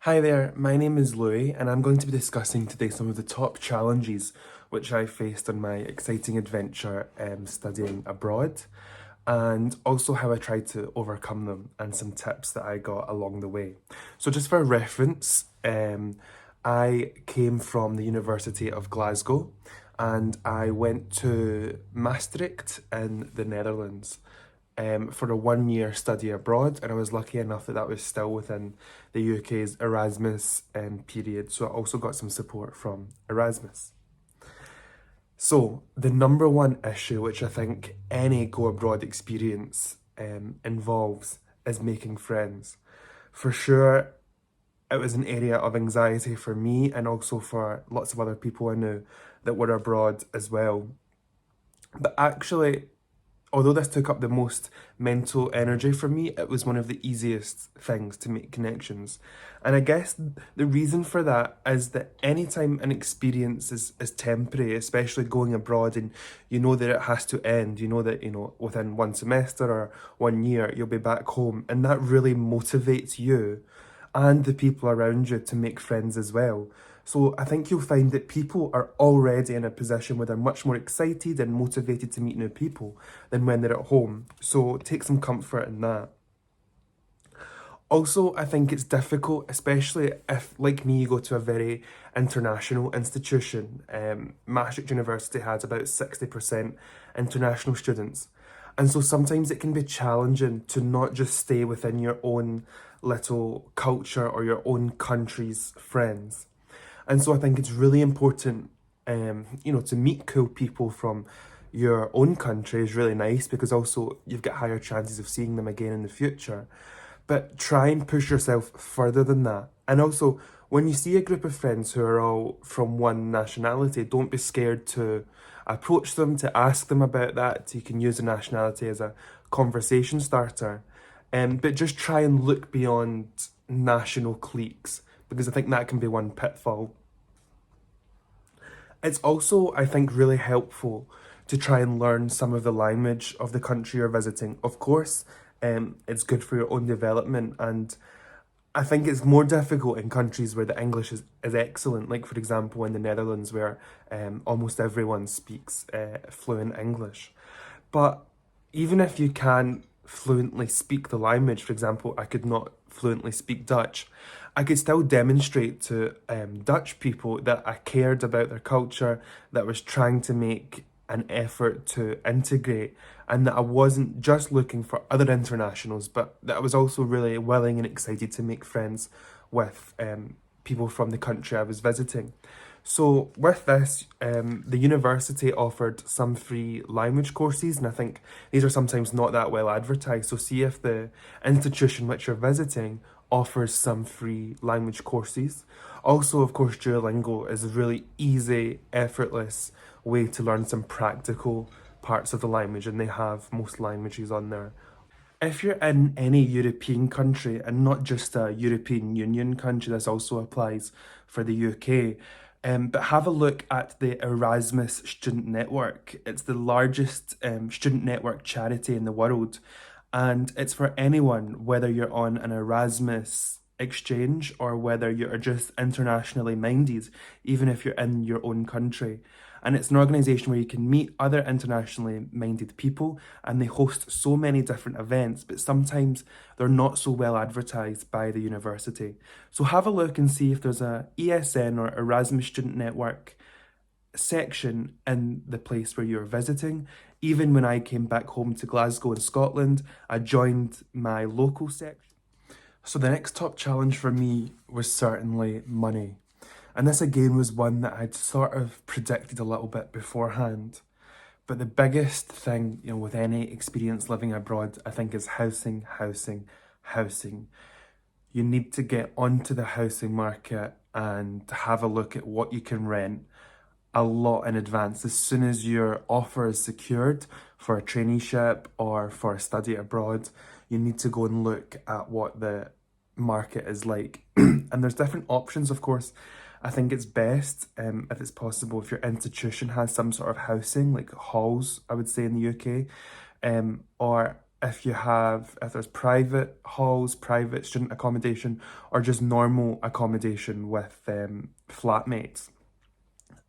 Hi there, my name is Louis, and I'm going to be discussing today some of the top challenges which I faced on my exciting adventure studying abroad, and also how I tried to overcome them and some tips that I got along the way. So, just for reference, I came from the University of Glasgow and I went to Maastricht in the Netherlands for a 1 year study abroad, and I was lucky enough that that was still within the UK's Erasmus period, so I also got some support from Erasmus. So, the number one issue, which I think any go abroad experience involves, is making friends. For sure, it was an area of anxiety for me and also for lots of other people I knew that were abroad as well. But actually, although this took up the most mental energy for me, it was one of the easiest things to make connections. And I guess the reason for that is that anytime an experience is temporary, especially going abroad, and you know that it has to end, you know that, within one semester or 1 year, you'll be back home. And that really motivates you and the people around you to make friends as well. So I think you'll find that people are already in a position where they're much more excited and motivated to meet new people than when they're at home. So take some comfort in that. Also, I think it's difficult, especially if, like me, you go to a very international institution. Maastricht University has about 60% international students. And so sometimes it can be challenging to not just stay within your own little culture or your own country's friends. And so I think it's really important, to meet cool people from your own country is really nice because also you've got higher chances of seeing them again in the future. But try and push yourself further than that. And also, when you see a group of friends who are all from one nationality, don't be scared to approach them, to ask them about that. You can use the nationality as a conversation starter. But just try and look beyond national cliques because I think that can be one pitfall. It's also, I think, really helpful to try and learn some of the language of the country you're visiting. Of course, it's good for your own development, and I think it's more difficult in countries where the English is excellent, like for example in the Netherlands, where almost everyone speaks fluent English. But even if you can fluently speak the language, for example, I could not fluently speak Dutch, I could still demonstrate to Dutch people that I cared about their culture, that I was trying to make an effort to integrate, and that I wasn't just looking for other internationals, but that I was also really willing and excited to make friends with people from the country I was visiting. So with this, the university offered some free language courses, and I think these are sometimes not that well advertised. So see if the institution which you're visiting offers some free language courses. Also, of course, Duolingo is a really easy, effortless way to learn some practical parts of the language, and they have most languages on there. If you're in any European country, and not just a European Union country, this also applies for the UK, but have a look at the Erasmus Student Network. It's the largest student network charity in the world, and it's for anyone, whether you're on an Erasmus exchange or whether you're just internationally minded, even if you're in your own country. And it's an organisation where you can meet other internationally minded people, and they host so many different events, but sometimes they're not so well advertised by the university. So have a look and see if there's a ESN or Erasmus Student Network section in the place where you're visiting. Even when I came back home to Glasgow in Scotland, I joined my local section. So the next top challenge for me was certainly money. And this again was one that I'd sort of predicted a little bit beforehand. But the biggest thing, with any experience living abroad, I think is housing, housing, housing. You need to get onto the housing market and have a look at what you can rent a lot in advance. As soon as your offer is secured for a traineeship or for a study abroad, you need to go and look at what the market is like. And there's different options, of course. I think it's best, if it's possible, if your institution has some sort of housing, like halls, I would say, in the UK, or if there's private halls, private student accommodation, or just normal accommodation with flatmates.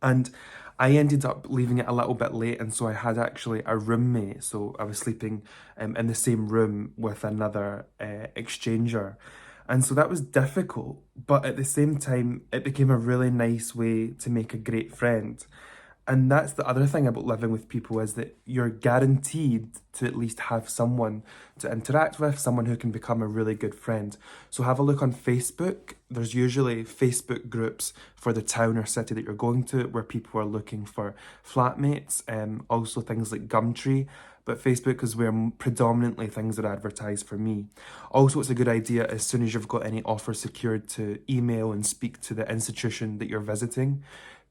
And I ended up leaving it a little bit late, and so I had actually a roommate. So I was sleeping in the same room with another exchanger. And so that was difficult, but at the same time, it became a really nice way to make a great friend. And that's the other thing about living with people is that you're guaranteed to at least have someone to interact with, someone who can become a really good friend. So have a look on Facebook. There's usually Facebook groups for the town or city that you're going to where people are looking for flatmates, also things like Gumtree. But Facebook is where predominantly things are advertised for me. Also, it's a good idea as soon as you've got any offers secured to email and speak to the institution that you're visiting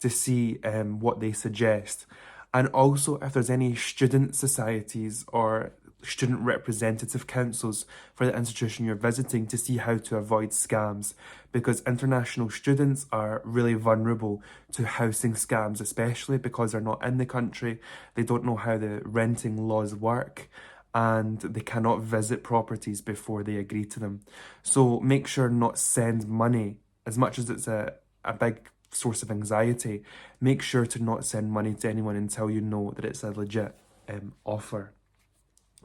to see what they suggest. And also, if there's any student societies or student representative councils for the institution you're visiting to see how to avoid scams, because international students are really vulnerable to housing scams, especially because they're not in the country, they don't know how the renting laws work, and they cannot visit properties before they agree to them. So make sure not send money, as much as it's a big source of anxiety. Make sure to not send money to anyone until you know that it's a legit offer.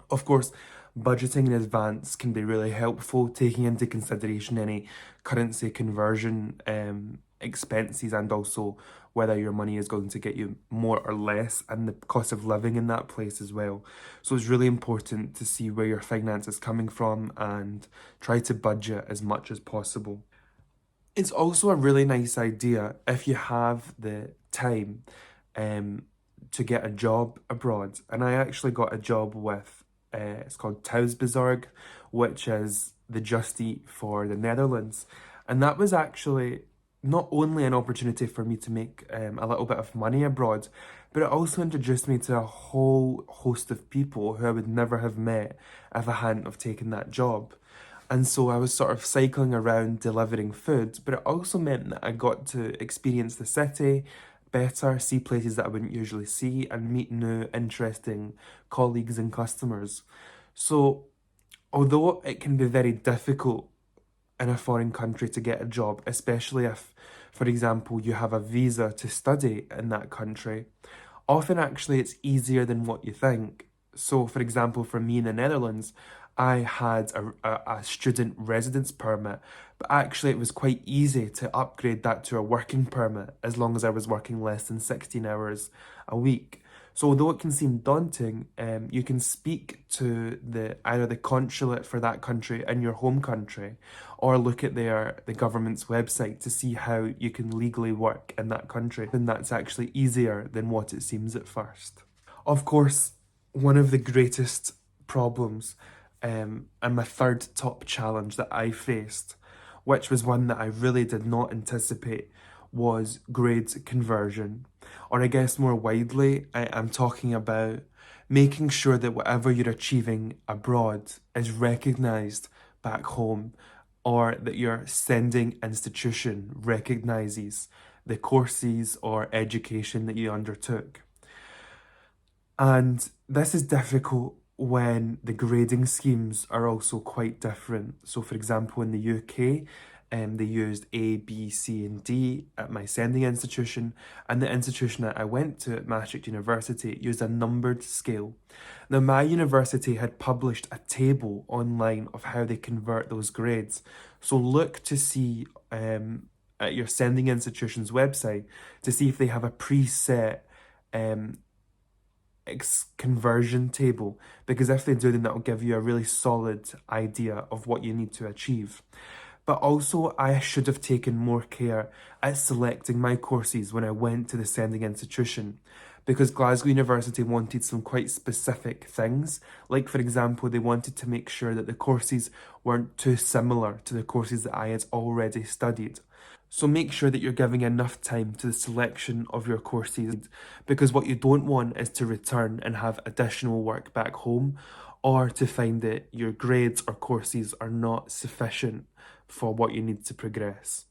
Of course, budgeting in advance can be really helpful, taking into consideration any currency conversion expenses and also whether your money is going to get you more or less and the cost of living in that place as well. So it's really important to see where your finance is coming from and try to budget as much as possible. It's also a really nice idea if you have the time um, to get a job abroad. And I actually got a job with, it's called Thuisbezorg, which is the Just Eat for the Netherlands. And that was actually not only an opportunity for me to make a little bit of money abroad, but it also introduced me to a whole host of people who I would never have met if I hadn't have taken that job. And so I was sort of cycling around delivering food, but it also meant that I got to experience the city better, see places that I wouldn't usually see, and meet new, interesting colleagues and customers. So, although it can be very difficult in a foreign country to get a job, especially if, for example, you have a visa to study in that country, often actually it's easier than what you think. So, for example, for me in the Netherlands, I had a student residence permit, but actually it was quite easy to upgrade that to a working permit as long as I was working less than 16 hours a week. So although it can seem daunting, you can speak to either the consulate for that country in your home country, or look at the government's website to see how you can legally work in that country. And that's actually easier than what it seems at first. Of course, one of the greatest problems and my third top challenge that I faced, which was one that I really did not anticipate, was grade conversion. Or I guess more widely, I'm talking about making sure that whatever you're achieving abroad is recognised back home, or that your sending institution recognises the courses or education that you undertook. And this is difficult when the grading schemes are also quite different. So, for example, in the UK, they used A, B, C, and D at my sending institution, and the institution that I went to at Maastricht University used a numbered scale. Now, my university had published a table online of how they convert those grades. So, look to see at your sending institution's website to see if they have a preset um, conversion table, because if they do, then that will give you a really solid idea of what you need to achieve. But also, I should have taken more care at selecting my courses when I went to the sending institution, because Glasgow University wanted some quite specific things. Like, for example, they wanted to make sure that the courses weren't too similar to the courses that I had already studied. So make sure that you're giving enough time to the selection of your courses, because what you don't want is to return and have additional work back home, or to find that your grades or courses are not sufficient for what you need to progress.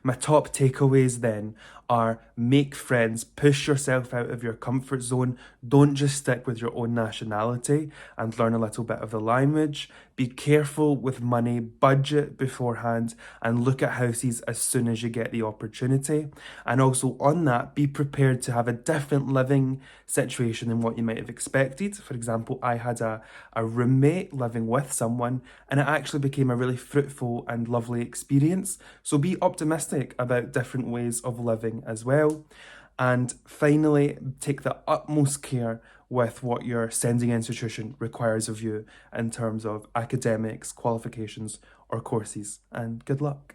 My top takeaways then are: make friends, push yourself out of your comfort zone. Don't just stick with your own nationality and learn a little bit of the language. Be careful with money, budget beforehand, and look at houses as soon as you get the opportunity. And also, on that, be prepared to have a different living situation than what you might have expected. For example, I had a roommate living with someone, and it actually became a really fruitful and lovely experience. So be optimistic about different ways of living as well. And finally, take the utmost care with what your sending institution requires of you in terms of academics, qualifications, or courses. And good luck.